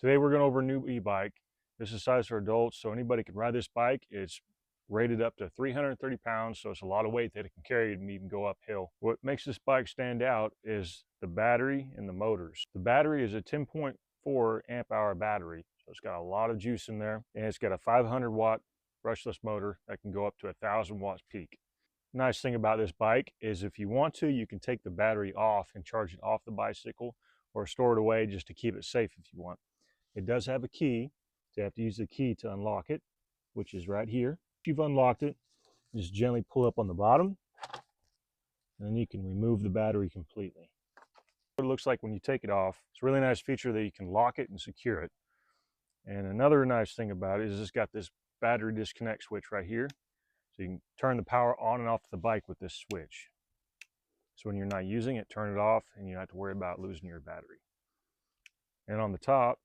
Today we're going over a new e-bike. This is sized for adults, so anybody can ride this bike. It's rated up to 330 pounds, so it's a lot of weight that it can carry and even go uphill. What makes this bike stand out is the battery and the motors. The battery is a 10.4 amp hour battery, so it's got a lot of juice in there, and it's got a 500 watt brushless motor that can go up to 1,000 watts peak. Nice thing about this bike is if you want to, you can take the battery off and charge it off the bicycle or store it away just to keep it safe if you want. It does have a key, so you have to use the key to unlock it, which is right here. If you've unlocked it, just gently pull up on the bottom, and then you can remove the battery completely. What it looks like when you take it off, it's a really nice feature that you can lock it and secure it. And another nice thing about it is it's got this battery disconnect switch right here, so you can turn the power on and off the bike with this switch. So when you're not using it, turn it off, and you don't have to worry about losing your battery. And on the top,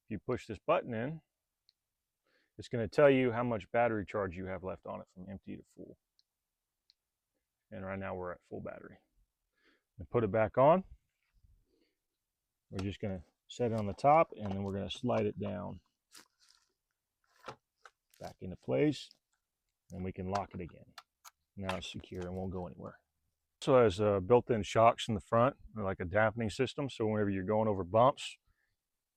you push this button in, it's going to tell you how much battery charge you have left on it from empty to full. And right now we're at full battery. And put it back on. We're just going to set it on the top, and then we're going to slide it down back into place, and we can lock it again. Now it's secure and won't go anywhere. It also has built-in shocks in the front, like a dampening system, so whenever you're going over bumps,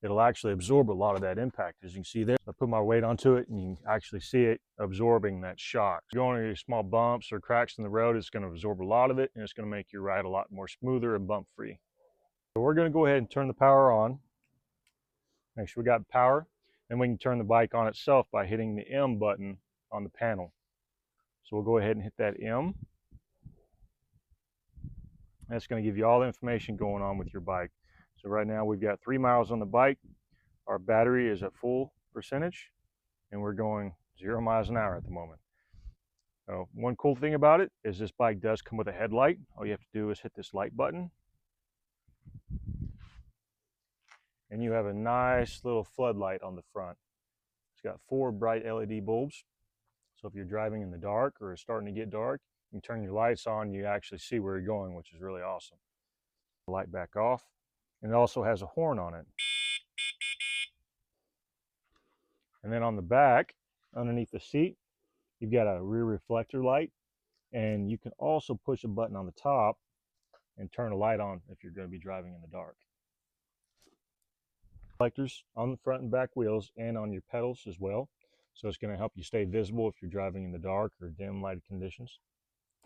it'll actually absorb a lot of that impact. As you can see there, I put my weight onto it and you can actually see it absorbing that shock. If you're going over small bumps or cracks in the road, it's going to absorb a lot of it, and it's going to make your ride a lot more smoother and bump free. So we're going to go ahead and turn the power on. Make sure we got power, and we can turn the bike on itself by hitting the M button on the panel. So we'll go ahead and hit that M. That's going to give you all the information going on with your bike. So right now we've got 3 miles on the bike. Our battery is at full percentage, and we're going 0 miles an hour at the moment. So one cool thing about it is this bike does come with a headlight. All you have to do is hit this light button, and you have a nice little floodlight on the front. It's got 4 bright LED bulbs. So if you're driving in the dark or it's starting to get dark, you can turn your lights on, you actually see where you're going, which is really awesome. The light back off. And it also has a horn on it. And then on the back, underneath the seat, you've got a rear reflector light, and you can also push a button on the top and turn a light on if you're going to be driving in the dark. Reflectors on the front and back wheels and on your pedals as well, so it's going to help you stay visible if you're driving in the dark or dim lighted conditions.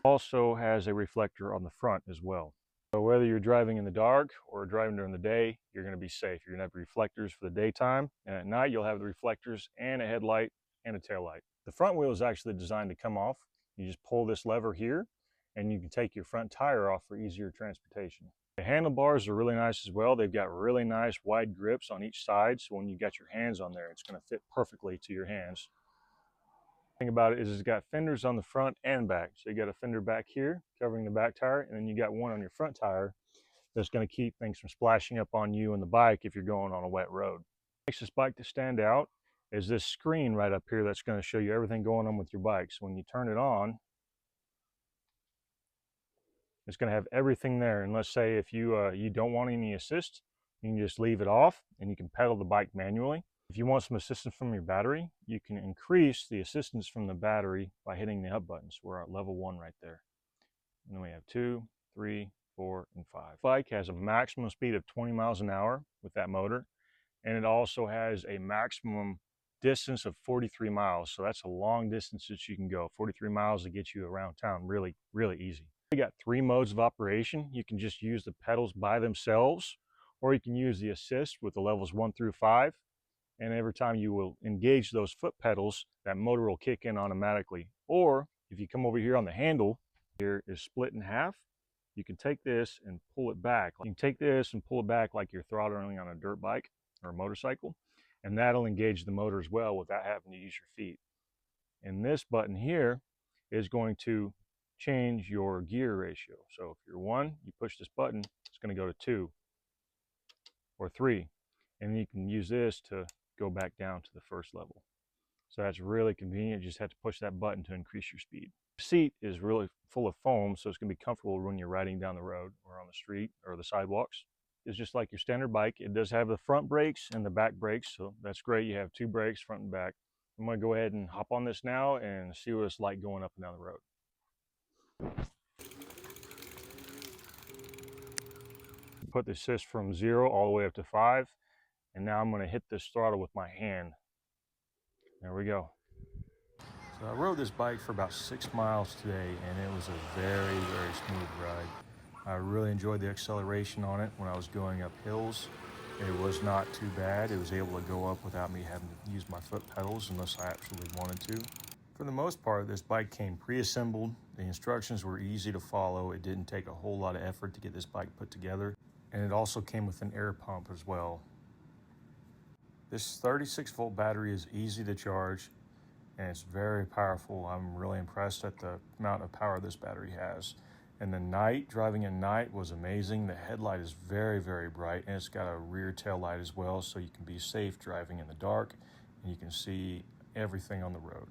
Also has a reflector on the front as well. So whether you're driving in the dark or driving during the day, you're going to be safe. You're going to have reflectors for the daytime, and at night you'll have the reflectors and a headlight and a tail light. The front wheel is actually designed to come off. You just pull this lever here, and you can take your front tire off for easier transportation. The handlebars are really nice as well. They've got really nice wide grips on each side, so when you got your hands on there, it's going to fit perfectly to your hands. The thing about it is it's got fenders on the front and back. So you got a fender back here covering the back tire, and then you got one on your front tire that's going to keep things from splashing up on you and the bike if you're going on a wet road. What makes this bike to stand out is this screen right up here that's going to show you everything going on with your bike. So when you turn it on, it's going to have everything there. And let's say if you don't want any assist, you can just leave it off and you can pedal the bike manually. If you want some assistance from your battery, you can increase the assistance from the battery by hitting the up buttons. We're at level 1 right there. And then we have 2, 3, 4, and 5. The bike has a maximum speed of 20 miles an hour with that motor, and it also has a maximum distance of 43 miles. So that's a long distance that you can go. 43 miles to get you around town really, really easy. We got 3 modes of operation. You can just use the pedals by themselves, or you can use the assist with the levels 1 through 5. And every time you will engage those foot pedals, that motor will kick in automatically. Or if you come over here on the handle, here is split in half. You can take this and pull it back. You can take this and pull it back like you're throttling on a dirt bike or a motorcycle, and that'll engage the motor as well without having to use your feet. And this button here is going to change your gear ratio. So if you're 1, you push this button, it's going to go to 2 or 3. And you can use this to go back down to the first level. So that's really convenient. You just have to push that button to increase your speed. The seat is really full of foam, so it's going to be comfortable when you're riding down the road or on the street or the sidewalks. is just like your standard bike. It does have the front brakes and the back brakes, so that's great. You have two brakes, front and back. I'm gonna go ahead and hop on this now and see what it's like going up and down the road. Put the assist from 0 all the way up to 5, and now I'm gonna hit this throttle with my hand. There we go. So I rode this bike for about 6 miles today, and it was a very, very smooth ride. I really enjoyed the acceleration on it when I was going up hills. It was not too bad. It was able to go up without me having to use my foot pedals unless I absolutely wanted to. For the most part, this bike came pre-assembled. The instructions were easy to follow. It didn't take a whole lot of effort to get this bike put together. And it also came with an air pump as well. This 36-volt battery is easy to charge, and it's very powerful. I'm really impressed at the amount of power this battery has. And the night, driving at night was amazing. The headlight is very, very bright, and it's got a rear tail light as well, so you can be safe driving in the dark, and you can see everything on the road.